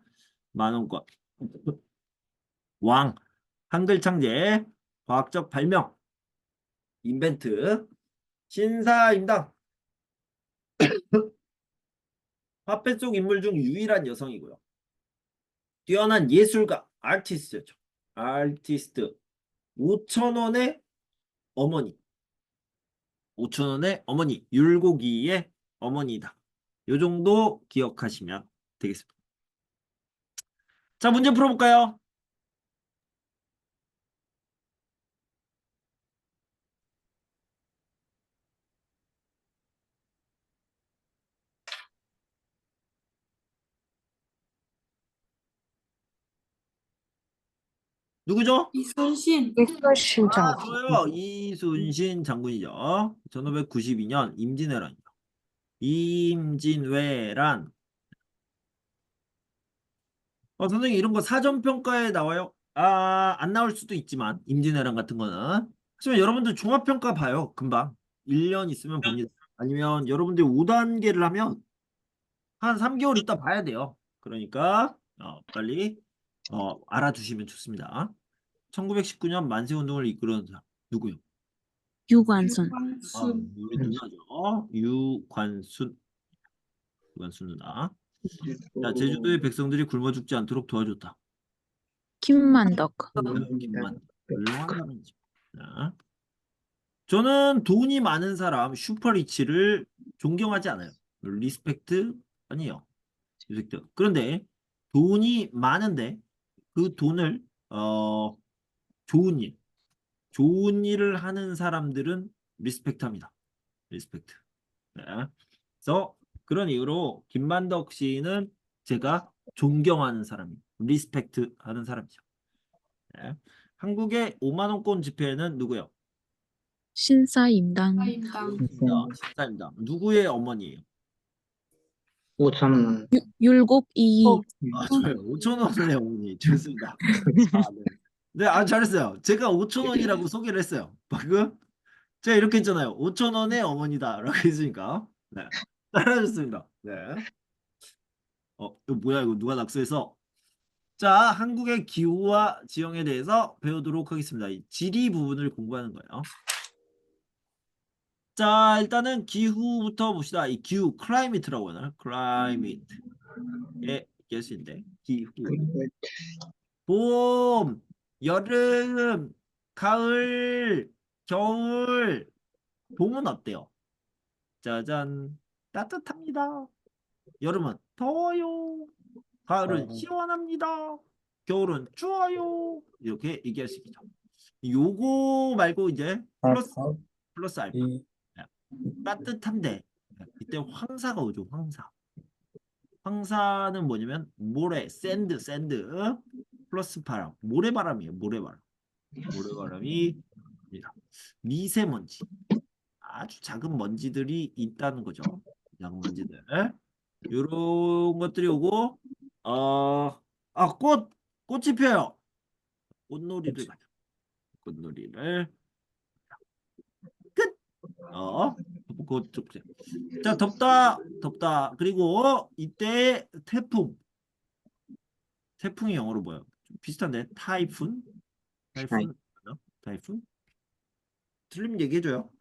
만원권. 왕 한글 창제 과학적 발명 인벤트 신사임당 화폐 속 인물 중 유일한 여성이고요. 뛰어난 예술가 아티스트죠. 아티스트 5,000원의 어머니 5,000원의 어머니 율곡이의 어머니다. 요 정도 기억하시면 되겠습니다. 자, 문제 풀어볼까요? 누구죠? 이순신. 이순신 장군. 좋아요. 이순신 장군이죠. 1592년 임진왜란이죠. 임진왜란. 선생님 이런 거 사전평가에 나와요? 안 나올 수도 있지만 임진왜란 같은 거는. 하지만 여러분들 종합평가 봐요. 금방. 1년 있으면 봅니다. 아니면 여러분들 5단계를 하면 한 3개월 있다 봐야 돼요. 그러니까 빨리 알아두시면 좋습니다. 1919년 만세운동을 이끌어온 사람 누구요? 유관순, 유관순. 우리 누나죠. 유관순 누나. 자, 제주도의 백성들이 굶어 죽지 않도록 도와줬다. 김만덕, 김만 훌륭한 사람이죠. 자, 저는 돈이 많은 사람 슈퍼리치를 존경하지 않아요. 리스펙트 아니에요. 리스펙트. 그런데 돈이 많은데 그 돈을 좋은 일을 하는 사람들은 리스펙트합니다. 리스펙트. 네. 그래서 그런 이유로 김만덕 씨는 제가 존경하는 사람이에요. 리스펙트 하는 사람이죠. 네. 한국의 5만 원권 지폐는 누구요? 신사임당, 아임당. 신사입니다. 누구의 어머니예요? 5,000원. 율곡이, 좋아요. 5천 원의 어머니. 좋습니다. 네. 네, 잘했어요. 제가 5천 원이라고 소개를 했어요. 방금 제가 이렇게 했잖아요. 5천 원의 어머니다. 라고 했으니까. 네. 잘하셨습니다. 네. 이거 뭐야, 이거 누가 낙서해서. 자, 한국의 기후와 지형에 대해서 배우도록 하겠습니다. 이 지리 부분을 공부하는 거예요. 자, 일단은 기후부터 봅시다. 이 기후, 클라이밋이라고 하나요? 클라이밋의 예시인데, 기후. 봄, 여름, 가을, 겨울, 봄은 어때요? 짜잔, 따뜻합니다. 여름은 더워요. 가을은 시원합니다. 겨울은 추워요. 이렇게 얘기할 수 있죠. 요거 말고 이제 플러스 알파. 따뜻한데 이때 황사가 오죠. 황사는 뭐냐면 모래, 샌드 플러스 바람, 모래바람이에요. 모래바람이 미세먼지, 아주 작은 먼지들이 있다는 거죠. 작은 먼지들. 요런 것들이 오고 꽃이 펴요. 꽃놀이를 가자. 꽃놀이를 끝. 꽃 좀. 자, 덥다. 그리고 이때 태풍이 영어로 뭐야? 좀 비슷한데 타이푼? 타이푼? 맞나? 타이푼? 틀리면 얘기해줘요.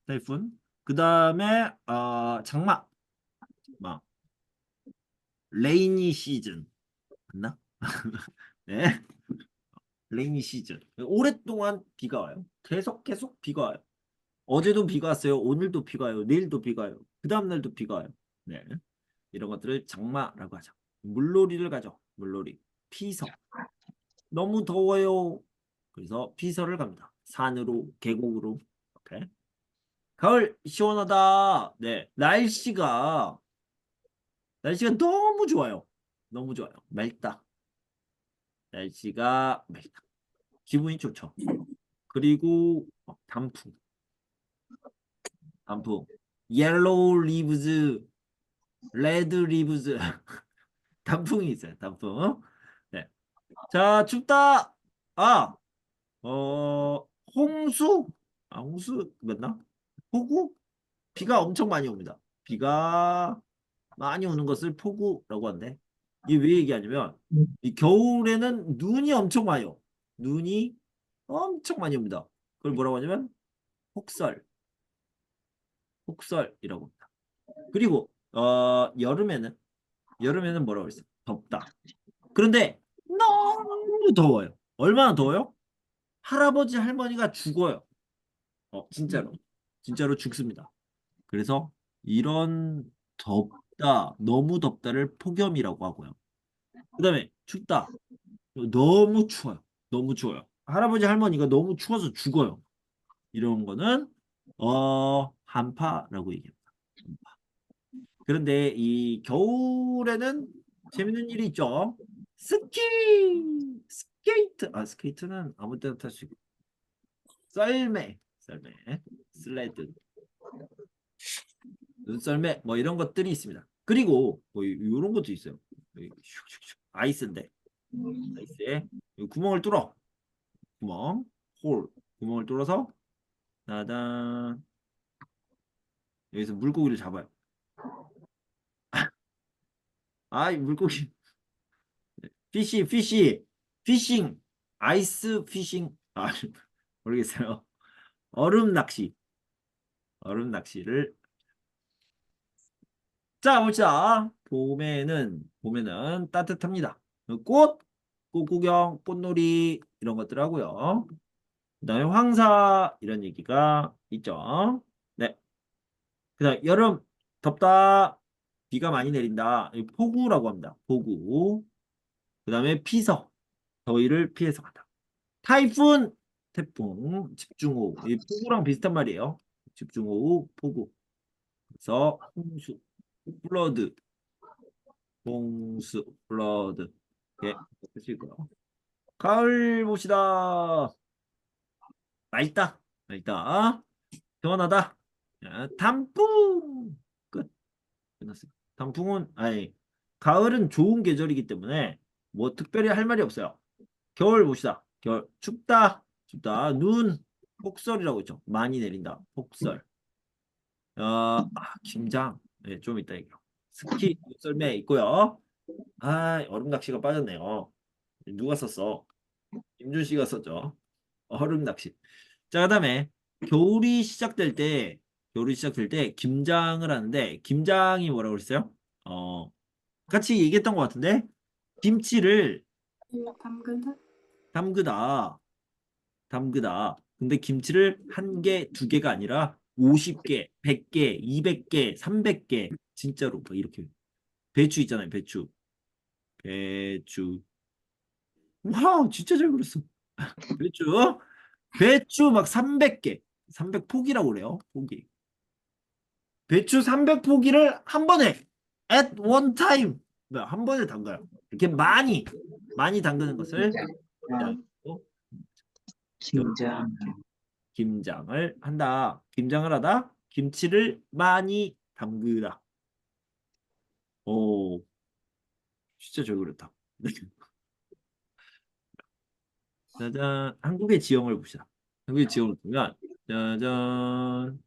타이푼. 그 다음에 장마. 막 레이니 시즌 맞나? 네. 레이니 시즌. 오랫동안 비가 와요. 계속 비가 와요. 어제도 비가 왔어요. 오늘도 비가 와요. 내일도 비가 와요. 그 다음날도 비가 와요. 네. 이런 것들을 장마라고 하죠. 물놀이를 가죠. 물놀이. 피서. 너무 더워요. 그래서 피서를 갑니다. 산으로, 계곡으로. 오케이. 가을 시원하다. 네. 날씨가 너무 좋아요. 너무 좋아요. 맑다. 날씨가 맑다. 기분이 좋죠. 그리고 단풍. 옐로우 리브즈, 레드 리브즈. 단풍이 있어요. 단풍. 네. 자, 춥다. 아, 홍수? 홍수 맞나? 폭우? 비가 엄청 많이 옵니다. 비가 많이 오는 것을 폭우라고 하는데 이게 왜 얘기하냐면 이 겨울에는 눈이 엄청 많이 와요. 눈이 엄청 많이 옵니다. 그걸 뭐라고 하냐면 폭설이라고 합니다. 그리고 여름에는 뭐라고 했어요? 덥다. 그런데 너무 더워요. 얼마나 더워요? 할아버지 할머니가 죽어요. 진짜로 죽습니다. 그래서 이런 너무 덥다를 폭염이라고 하고요. 그 다음에 춥다. 너무 추워요. 너무 추워요. 할아버지 할머니가 너무 추워서 죽어요. 이런 거는 한파라고 얘기합니다. 한파. 그런데 이 겨울에는 재밌는 일이 있죠. 스케이트는 아무 때나 탈 수 있고 썰매, 슬레드, 눈썰매 뭐 이런 것들이 있습니다. 그리고 뭐 이런 것도 있어요. 아이스인데 아이스에 구멍을 뚫어 구멍 홀 구멍을 뚫어서 따단 여기서 물고기를 잡아요. 이 물고기 피싱 아이스 피싱 모르겠어요. 얼음 낚시 얼음 낚시를 자 봅시다. 봄에는 따뜻합니다. 꽃 구경 꽃놀이 이런 것들 하고요. 그 다음에 황사 이런 얘기가 있죠. 네. 그 다음 여름 덥다 비가 많이 내린다 폭우라고 합니다. 폭우. 그 다음에 피서 더위를 피해서 간다. 타이푼 태풍 집중호우 이 폭우랑 비슷한 말이에요. 집중호우 폭우. 그래서 플러드 홍수 플러드 예 뜻이고요. 가을 봅시다. 맑다 시원하다. 단풍 끝. 끝났어요. 가을은 좋은 계절이기 때문에 뭐 특별히 할 말이 없어요. 겨울 봅시다. 겨울 춥다 폭설이라고 있죠. 많이 내린다 폭설. 김장 좀 이따 얘기요. 스키 썰매 있고요. 얼음 낚시가 빠졌네요. 누가 썼어? 김준 씨가 썼죠. 얼음 낚시. 자, 그다음에 겨울이 시작될 때 김장을 하는데 김장이 뭐라고 그랬어요? 같이 얘기했던 것 같은데 김치를 담그다. 담그다. 담그다. 근데 김치를 한 개, 두 개가 아니라 50개, 100개, 200개, 300개 진짜로 막 이렇게 배추 있잖아요. 배추. 와, 진짜 잘 그렸어. 배추 막 300개. 300포기라고 그래요. 포기. 배추 300포기를 한 번에 at one time 한 번에 담가요. 이렇게 많이 담그는 것을 김장. 김장을 한다. 김장을 하다. 김치를 많이 담그다. 오, 진짜 잘 그렸다. 짜잔, 한국의 지형을 봅시다. 한국의 지형을 보면, 짜잔,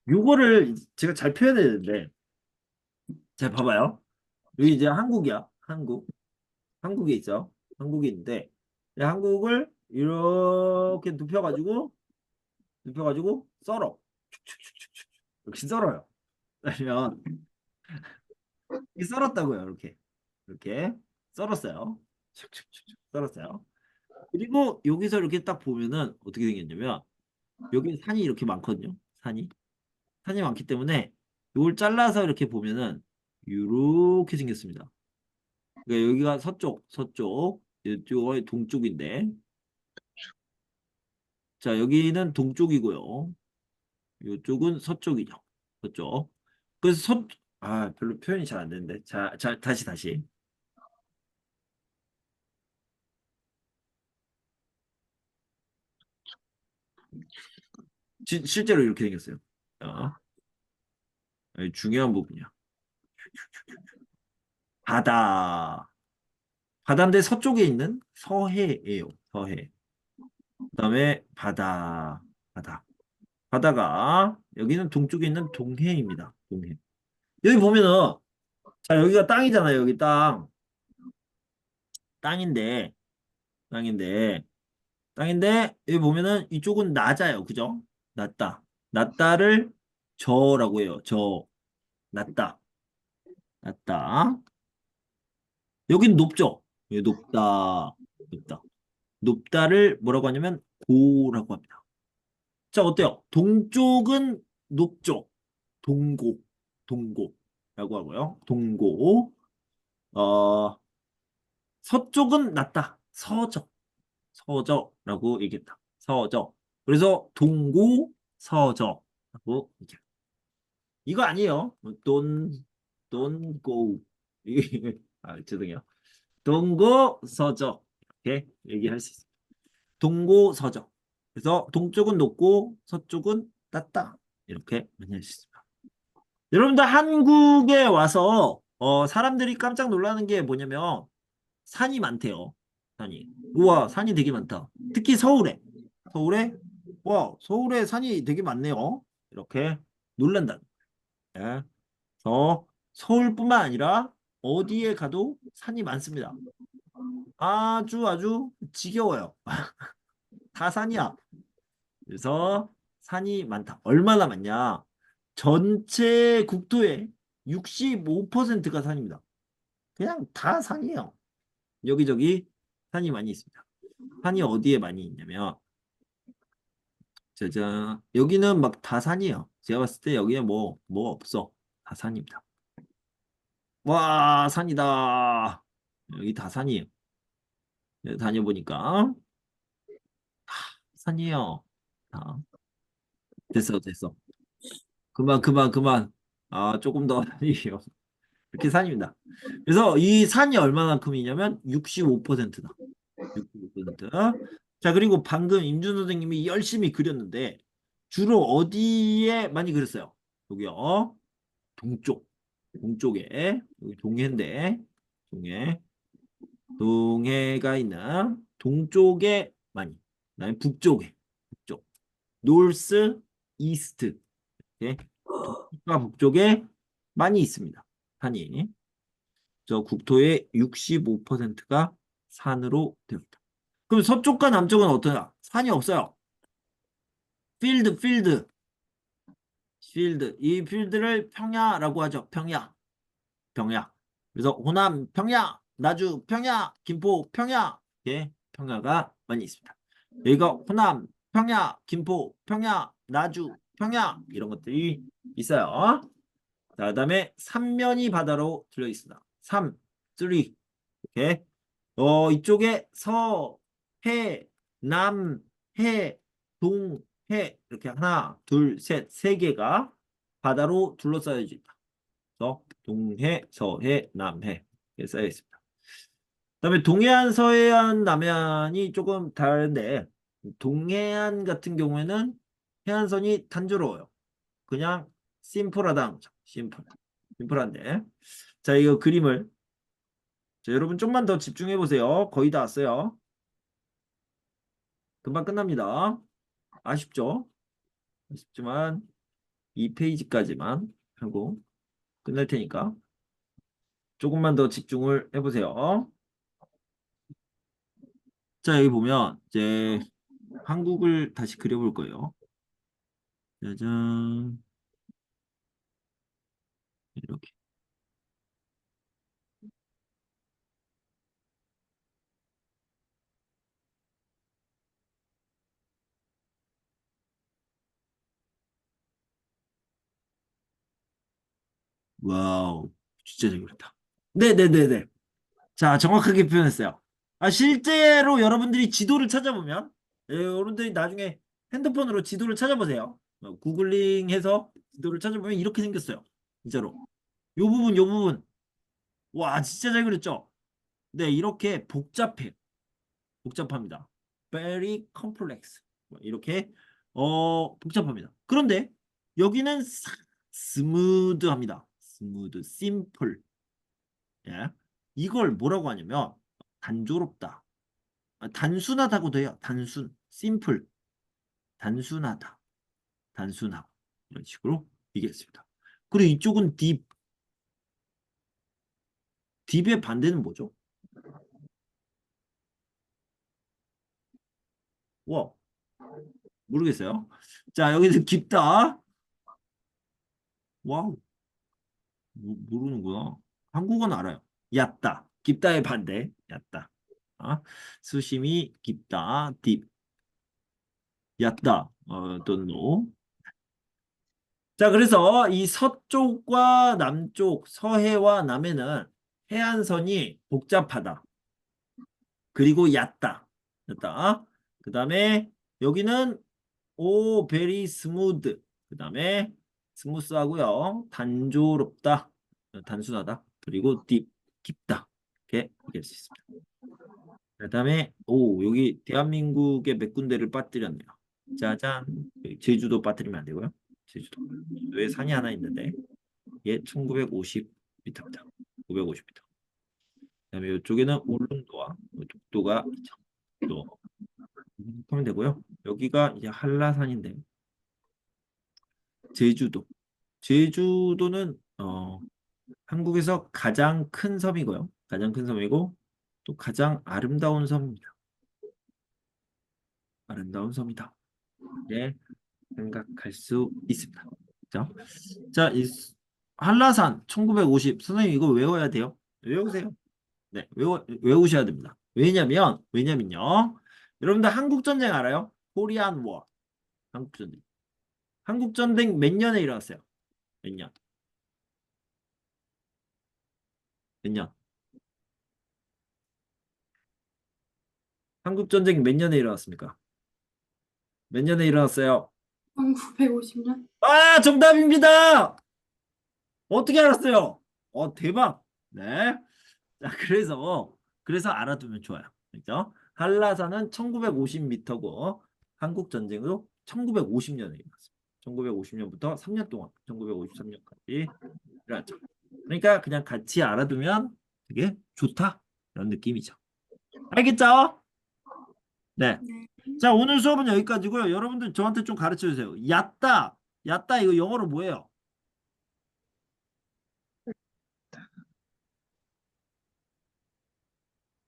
요거를 제가 잘 표현해야 되는데, 잘 봐봐요. 여기 이제 한국이야. 한국에 있어. 한국이 있는데, 이 한국을 이렇게 눕혀가지고 썰어. 이렇게 썰어요. 그러면 이 썰었다고요. 이렇게 썰었어요. 썰었어요. 그리고 여기서 이렇게 딱 보면은 어떻게 생겼냐면 여기 산이 이렇게 많거든요. 산이 많기 때문에 이걸 잘라서 이렇게 보면은 이렇게 생겼습니다. 그러니까 여기가 서쪽, 이쪽이 동쪽인데, 자 여기는 동쪽이고요. 이쪽은 서쪽이죠. 서쪽. 그래서 별로 표현이 잘 안 되는데. 자, 다시. 실제로 이렇게 생겼어요. 자, 여기 중요한 부분이야. 바다. 바다인데 서쪽에 있는 서해예요. 서해. 그다음에 바다. 바다가 여기는 동쪽에 있는 동해입니다. 동해. 여기 보면은 자 여기가 땅이잖아요. 여기 땅인데 땅인데 땅인데 여기 보면은 이쪽은 낮아요. 그죠? 낮다를 저라고 해요. 낮다. 낮다. 여긴 높죠? 여기 높다. 높다를 뭐라고 하냐면 고라고 합니다. 자, 어때요? 동쪽은 높죠? 동고. 동고라고 하고요. 동고. 어, 서쪽은 낮다. 서저라고 얘기했다. 서저. 그래서 동고, 서저라고 얘기합니다. 이거 아니에요. don't go. 이게, 죄송해요. 동고, 서저. 이렇게 얘기할 수 있습니다. 동고, 서저. 그래서 동쪽은 높고 서쪽은 낮다. 이렇게 얘기할 수 있습니다. 여러분들 한국에 와서 사람들이 깜짝 놀라는 게 뭐냐면 산이 많대요. 산이. 우와, 산이 되게 많다. 특히 서울에 와, 서울에 산이 되게 많네요. 이렇게 놀란다. 예. 그래서 서울뿐만 아니라 어디에 가도 산이 많습니다. 아주 지겨워요. 다 산이야. 그래서 산이 많다. 얼마나 많냐? 전체 국토의 65%가 산입니다. 그냥 다 산이에요. 여기저기 산이 많이 있습니다. 산이 어디에 많이 있냐면 짜잔 여기는 막 다 산이에요. 제가 봤을 때 여기에 뭐 없어. 다 산입니다. 와 산이다. 여기 다 산이에요. 네, 다녀보니까 산이에요. 아, 됐어. 그만. 조금 더 산이에요. 이렇게 산입니다. 그래서 이 산이 얼마나큼이냐면 65%다. 65%. 자, 그리고 방금 임준 선생님이 열심히 그렸는데 주로 어디에 많이 그렸어요? 여기요. 동쪽에 여기 동해인데 동해가 있는 동쪽에 많이. 그다음에 북쪽. 노스, 이스트. 이렇게 동쪽과 북쪽에 많이 있습니다. 산이. 저 국토의 65%가 산으로 되어 있다. 그럼 서쪽과 남쪽은 어떠냐? 산이 없어요. 필드. 이 필드를 평야라고 하죠. 평야. 그래서 호남 평야, 나주 평야, 김포 평야. 예, 평야가 많이 있습니다. 여기가 호남 평야, 김포 평야, 나주 평야 이런 것들이 있어요. 자, 그다음에 삼면이 바다로 들려 있습니다. 쓰리. 이렇게 이쪽에 해, 해, 이렇게 하나, 둘, 셋, 세 개가 바다로 둘러싸여 있다. 그래서 동해, 서해, 남해 이렇게 쌓여 있습니다. 그다음에 동해안, 서해안, 남해안이 조금 다른데 동해안 같은 경우에는 해안선이 단조로워요. 그냥 심플하다. 심플. 심플한데. 자, 이거 그림을. 자, 여러분 좀만 더 집중해 보세요. 거의 다 왔어요. 금방 끝납니다. 아쉽죠? 아쉽지만 2페이지까지만 하고 끝날 테니까 조금만 더 집중을 해보세요. 자, 여기 보면 이제 한국을 다시 그려볼 거예요. 짜잔. 이렇게. 와우. 진짜 잘 그렸다. 네네네네. 자, 정확하게 표현했어요. 아, 실제로 여러분들이 지도를 찾아보면, 여러분들이 나중에 핸드폰으로 지도를 찾아보세요. 구글링해서 지도를 찾아보면 이렇게 생겼어요. 진짜로. 요 부분, 요 부분. 와, 진짜 잘 그렸죠? 네, 이렇게 복잡해요. 복잡합니다. Very complex. 이렇게, 복잡합니다. 그런데 여기는 스무드합니다. 스무드, 심플. 예. 이걸 뭐라고 하냐면, 단조롭다. 단순하다고도 해요. 단순, 심플, 단순하다, 단순하고 이런 식으로 얘기했습니다. 그리고 이쪽은 딥, 딥의 반대는 뭐죠? 와, 모르겠어요. 자, 여기는 깊다. 와우, 모르는구나. 한국어는 알아요. 얕다, 깊다의 반대, 얕다. 수심이 깊다, 딥, 얕다, 또는 노. 자, 그래서 이 서쪽과 남쪽, 서해와 남해는 해안선이 복잡하다. 그리고 얕다. 얕다. 그 다음에 여기는 베리 스무드. 그 다음에 스무스하고요. 단조롭다. 단순하다. 그리고 딥, 깊다. 이렇게 얘기할 수 있습니다. 그 다음에 여기 대한민국의 몇 군데를 빠뜨렸네요. 짜잔. 여기 제주도 빠뜨리면 안 되고요. 제주도에 산이 하나 있는데 이게 1950m입니다. 950m. 그다음에 이쪽에는 울릉도와 독도가 있죠. 또 하면 되고요. 여기가 이제 한라산인데 제주도. 제주도는 한국에서 가장 큰 섬이고요. 가장 큰 섬이고 또 가장 아름다운 섬입니다. 아름다운 섬이다. 네, 생각할 수 있습니다. 자, 자, 이 한라산 1950. 선생님 이거 외워야 돼요. 외우세요. 네, 외우셔야 됩니다. 왜냐면요. 여러분들 한국전쟁 알아요? 코리안 워. 한국전쟁. 한국전쟁 몇 년에 일어났어요? 몇 년? 몇 년? 한국전쟁 몇 년에 일어났습니까? 몇 년에 일어났어요? 1950년? 아, 정답입니다! 어떻게 알았어요? 대박. 네. 자, 그래서 알아두면 좋아요. 그죠? 한라산은 1950m고 한국전쟁도 1950년에 일어났습니다. 1950년부터 3년 동안 1953년까지 일어났죠. 그러니까 그냥 같이 알아두면 되게 좋다. 이런 느낌이죠. 알겠죠? 네. 네. 자, 오늘 수업은 여기까지고요. 여러분들 저한테 좀 가르쳐 주세요. 얕다. 얕다 이거 영어로 뭐예요?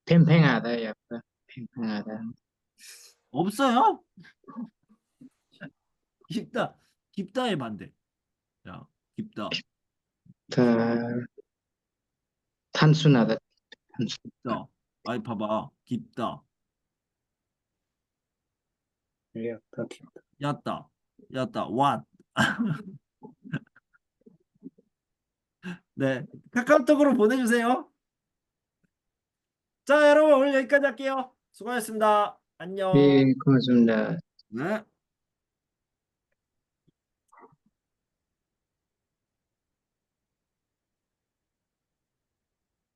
팽팽하다, 약간 팽팽하다. 없어요? 깊다. 깊다의 반대. 자, 깊다. 더 단순하다, 단순. 자, 아이 봐봐. 깊다. 더 깊다. 얕다. 얕다. what? 네. 카카오톡으로 보내주세요. 자, 여러분 오늘 여기까지 할게요. 수고하셨습니다. 안녕. 예, 고맙습니다. 네.